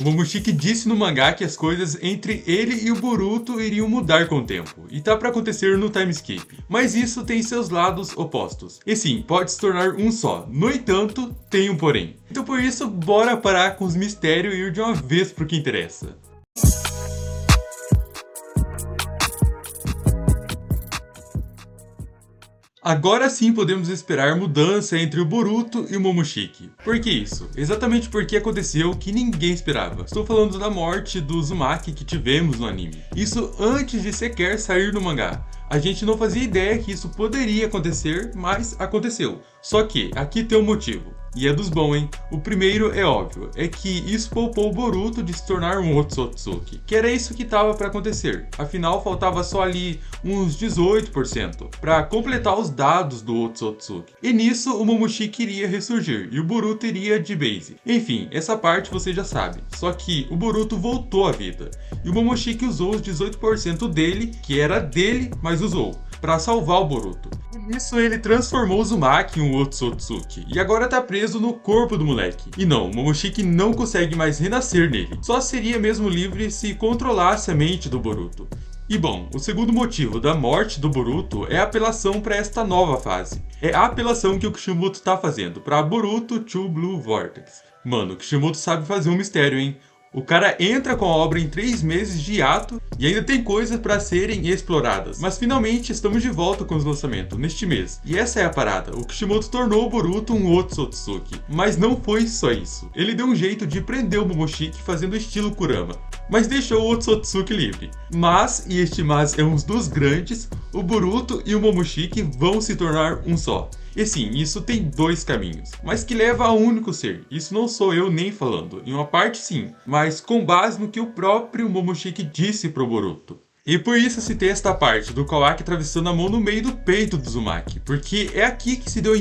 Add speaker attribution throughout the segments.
Speaker 1: O Momoshiki disse no mangá que as coisas entre ele e o Boruto iriam mudar com o tempo, e tá pra acontecer no time skip. Mas isso tem seus lados opostos. E sim, pode se tornar um só. No entanto, tem um porém. Então por isso, bora parar com os mistérios e ir de uma vez pro que interessa. Agora sim podemos esperar mudança entre o Boruto e o Momoshiki. Por que isso? Exatamente porque aconteceu o que ninguém esperava. Estou falando da morte do Uzumaki que tivemos no anime. Isso antes de sequer sair no mangá. A gente não fazia ideia que isso poderia acontecer, mas aconteceu. Só que aqui tem um motivo. E é dos bons, hein? O primeiro é óbvio, é que isso poupou o Boruto de se tornar um Otsutsuki, que era isso que estava para acontecer. Afinal, faltava só ali uns 18% para completar os dados do Otsutsuki. E nisso, o Momoshiki iria ressurgir e o Boruto iria de base. Enfim, essa parte você já sabe. Só que o Boruto voltou à vida e o Momoshiki usou os 18% dele, que era dele, mas usou, para salvar o Boruto. E nisso ele transformou o Uzumaki em um Otsutsuki e agora tá preso no corpo do moleque. E não, o Momoshiki não consegue mais renascer nele. Só seria mesmo livre se controlasse a mente do Boruto. E bom, o segundo motivo da morte do Boruto é a apelação para esta nova fase. É a apelação que o Kishimoto tá fazendo para Boruto to Blue Vortex. Mano, o Kishimoto sabe fazer um mistério, hein? O cara entra com a obra em 3 meses de hiato e ainda tem coisas para serem exploradas. Mas finalmente estamos de volta com os lançamentos neste mês. E essa é a parada, o Kishimoto tornou o Boruto um Otsutsuki. Mas não foi só isso. Ele deu um jeito de prender o Momoshiki fazendo estilo Kurama, mas deixou o Otsutsuki livre. Mas, e este mas é um dos grandes, o Boruto e o Momoshiki vão se tornar um só. E sim, isso tem 2 caminhos, mas que leva a um único ser. Isso não sou eu nem falando, em uma parte sim, mas com base no que o próprio Momoshiki disse pro Boruto. E por isso citei esta parte do Kawaki atravessando a mão no meio do peito do Uzumaki, porque é aqui que se deu o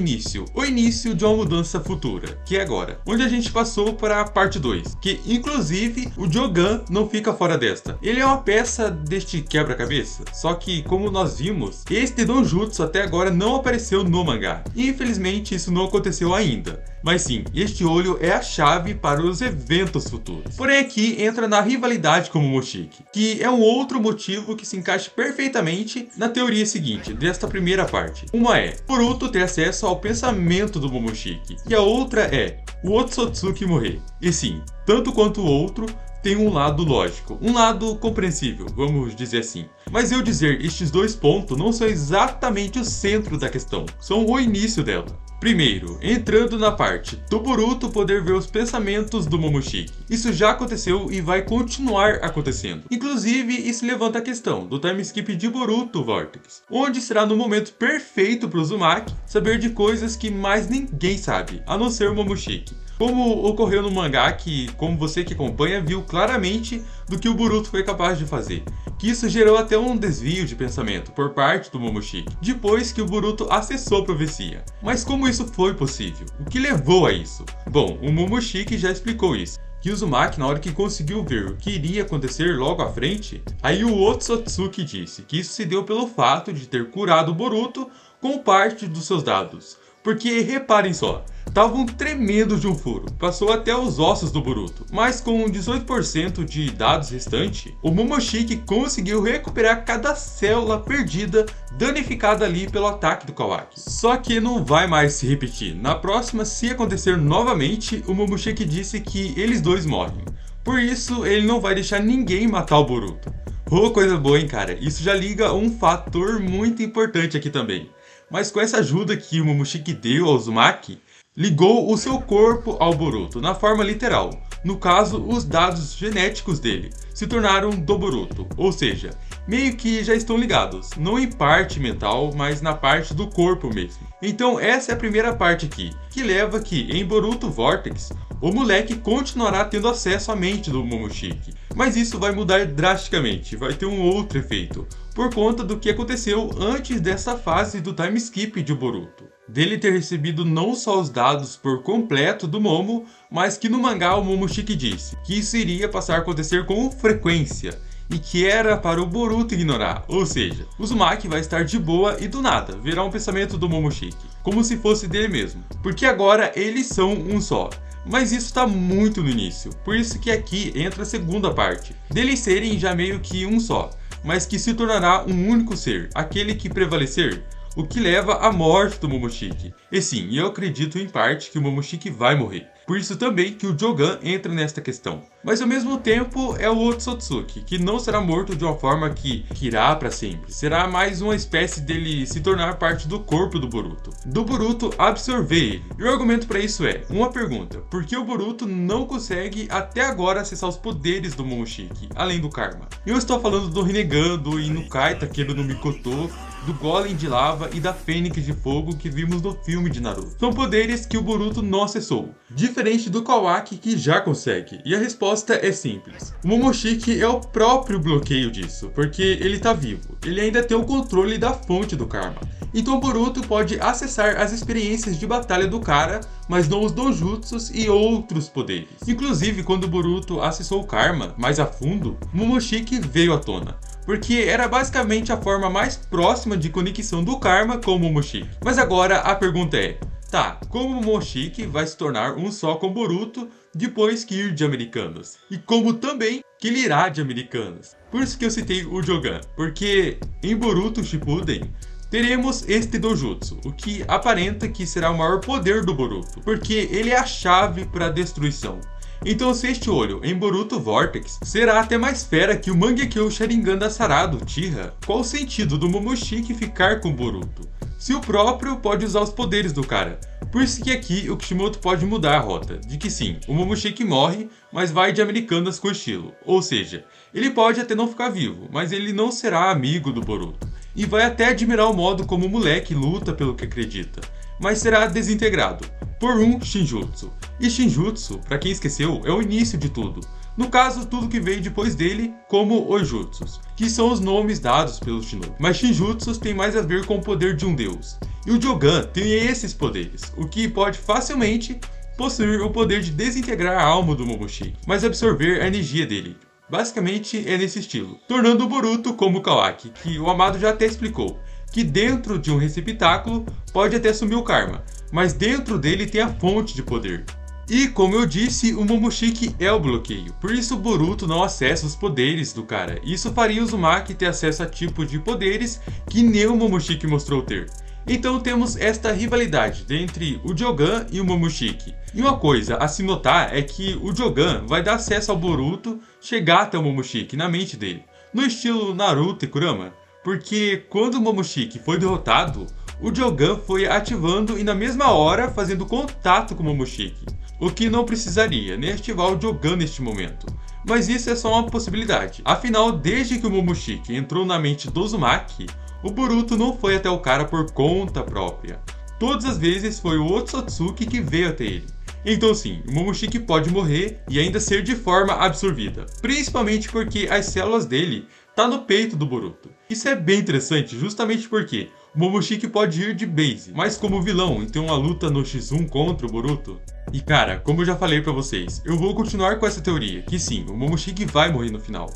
Speaker 1: início de uma mudança futura, que é agora, onde a gente passou para a parte 2, que inclusive o Jogan não fica fora desta. Ele é uma peça deste quebra-cabeça, só que como nós vimos, este Donjutsu até agora não apareceu no mangá, e infelizmente isso não aconteceu ainda. Mas sim, este olho é a chave para os eventos futuros. Porém aqui entra na rivalidade com o Momoshiki, que é um outro motivo que se encaixa perfeitamente na teoria seguinte, desta primeira parte. Uma é, Boruto ter acesso ao pensamento do Momoshiki, e a outra é, o Otsutsuki morrer. E sim, tanto quanto o outro, tem um lado lógico, um lado compreensível, vamos dizer assim. Mas eu dizer estes 2 pontos não são exatamente o centro da questão, são o início dela. Primeiro, entrando na parte do Boruto poder ver os pensamentos do Momoshiki. Isso já aconteceu e vai continuar acontecendo. Inclusive, isso levanta a questão do time skip de Boruto Vortex, onde será no momento perfeito para o Uzumaki saber de coisas que mais ninguém sabe, a não ser o Momoshiki. Como ocorreu no mangá que, como você que acompanha, viu claramente do que o Boruto foi capaz de fazer. Que isso gerou até um desvio de pensamento por parte do Momoshiki, depois que o Boruto acessou a profecia. Mas como isso foi possível? O que levou a isso? Bom, o Momoshiki já explicou isso. Que o Uzumaki, na hora que conseguiu ver o que iria acontecer logo à frente, aí o Otsutsuki disse que isso se deu pelo fato de ter curado o Boruto com parte dos seus dados. Porque reparem só, estavam tremendo de um furo, passou até os ossos do Boruto, mas com 18% de dados restante, o Momoshiki conseguiu recuperar cada célula perdida, danificada ali pelo ataque do Kawaki. Só que não vai mais se repetir, na próxima, se acontecer novamente, o Momoshiki disse que eles 2 morrem, por isso ele não vai deixar ninguém matar o Boruto. Oh, coisa boa, hein, cara, isso já liga um fator muito importante aqui também. Mas com essa ajuda que o Momoshiki deu ao Uzumaki, ligou o seu corpo ao Boruto, na forma literal. No caso, os dados genéticos dele se tornaram do Boruto, ou seja, meio que já estão ligados, não em parte mental, mas na parte do corpo mesmo. Então essa é a primeira parte aqui, que leva que em Boruto Vortex, o moleque continuará tendo acesso à mente do Momoshiki. Mas isso vai mudar drasticamente, vai ter um outro efeito, por conta do que aconteceu antes dessa fase do time skip de Boruto. Dele ter recebido não só os dados por completo do Momo, mas que no mangá o Momoshiki disse que isso iria passar a acontecer com frequência, e que era para o Boruto ignorar, ou seja, o Uzumaki vai estar de boa e do nada verá um pensamento do Momoshiki, como se fosse dele mesmo, porque agora eles são um só. Mas isso tá muito no início, por isso que aqui entra a segunda parte, deles serem já meio que um só, mas que se tornará um único ser, aquele que prevalecer, o que leva à morte do Momoshiki. E sim, eu acredito em parte que o Momoshiki vai morrer. Por isso também que o Jogan entra nesta questão. Mas ao mesmo tempo é o Otsutsuki, que não será morto de uma forma que irá para sempre. Será mais uma espécie dele se tornar parte do corpo do Boruto. Do Boruto absorver ele. E o argumento para isso é, uma pergunta, por que o Boruto não consegue até agora acessar os poderes do Momoshiki, além do Karma? Eu estou falando do Rinnegan, do Inukai Takeru no Mikoto, do Golem de Lava e da Fênix de Fogo que vimos no filme de Naruto. São poderes que o Boruto não acessou, diferente do Kawaki que já consegue. E a resposta é simples. O Momoshiki é o próprio bloqueio disso, porque ele tá vivo. Ele ainda tem o controle da fonte do Karma. Então o Boruto pode acessar as experiências de batalha do cara, mas não os dojutsus e outros poderes. Inclusive, quando o Boruto acessou o Karma mais a fundo, Momoshiki veio à tona, porque era basicamente a forma mais próxima de conexão do Karma com o Momoshiki. Mas agora a pergunta é, tá, como o Momoshiki vai se tornar um só com Boruto depois que ir de Americanas? E como também que ele irá de Americanas? Por isso que eu citei o Jogan, porque em Boruto Shippuden teremos este dojutsu, o que aparenta que será o maior poder do Boruto, porque ele é a chave para a destruição. Então se este olho em Boruto Vortex será até mais fera que o Mangekyo Sharingan da Sarada Uchiha, qual o sentido do Momoshiki ficar com Boruto? Se o próprio pode usar os poderes do cara. Por isso que aqui o Kishimoto pode mudar a rota, de que sim, o Momoshiki morre, mas vai de Americanas com estilo. Ou seja, ele pode até não ficar vivo, mas ele não será amigo do Boruto. E vai até admirar o modo como o moleque luta pelo que acredita, mas será desintegrado por um Shinjutsu. E Shinjutsu, pra quem esqueceu, é o início de tudo. No caso, tudo que veio depois dele, como os Jutsus, que são os nomes dados pelo Shinobi. Mas Shinjutsus tem mais a ver com o poder de um deus. E o Jogan tem esses poderes, o que pode facilmente possuir o poder de desintegrar a alma do Momoshiki, mas absorver a energia dele. Basicamente é nesse estilo, tornando o Boruto como o Kawaki, que o Amado já até explicou, que dentro de um receptáculo pode até sumir o Karma, mas dentro dele tem a fonte de poder. E como eu disse, o Momoshiki é o bloqueio, por isso o Boruto não acessa os poderes do cara. Isso faria o Uzumaki ter acesso a tipos de poderes que nem o Momoshiki mostrou ter. Então temos esta rivalidade entre o Jogan e o Momoshiki. E uma coisa a se notar é que o Jogan vai dar acesso ao Boruto chegar até o Momoshiki na mente dele, no estilo Naruto e Kurama. Porque quando o Momoshiki foi derrotado, o Jogan foi ativando e na mesma hora fazendo contato com o Momoshiki, o que não precisaria nem ativar o Jogan neste momento. Mas isso é só uma possibilidade, afinal desde que o Momoshiki entrou na mente do Uzumaki, o Boruto não foi até o cara por conta própria. Todas as vezes foi o Otsutsuki que veio até ele. Então sim, o Momoshiki pode morrer e ainda ser de forma absorvida, principalmente porque as células dele tá no peito do Boruto. Isso é bem interessante justamente porque o Momoshiki pode ir de base, mas como vilão em ter uma luta no X1 contra o Boruto. E cara, como eu já falei pra vocês, eu vou continuar com essa teoria, que sim, o Momoshiki vai morrer no final,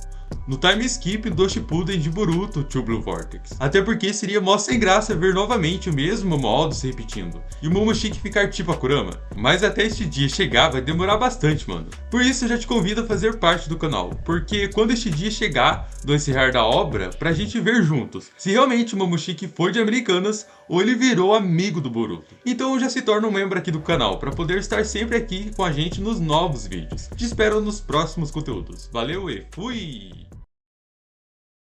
Speaker 1: no time skip do Shippuden de Boruto to Blue Vortex. Até porque seria mó sem graça ver novamente o mesmo modo se repetindo, e o Momoshiki ficar tipo a Kurama. Mas até este dia chegar vai demorar bastante, mano. Por isso eu já te convido a fazer parte do canal, porque quando este dia chegar do encerrar da obra, pra gente ver juntos se realmente o Momoshiki foi de Americanas ou ele virou amigo do Boruto. Então já se torna um membro aqui do canal, pra poder estar sempre aqui com a gente nos novos vídeos. Te espero nos próximos conteúdos. Valeu e fui!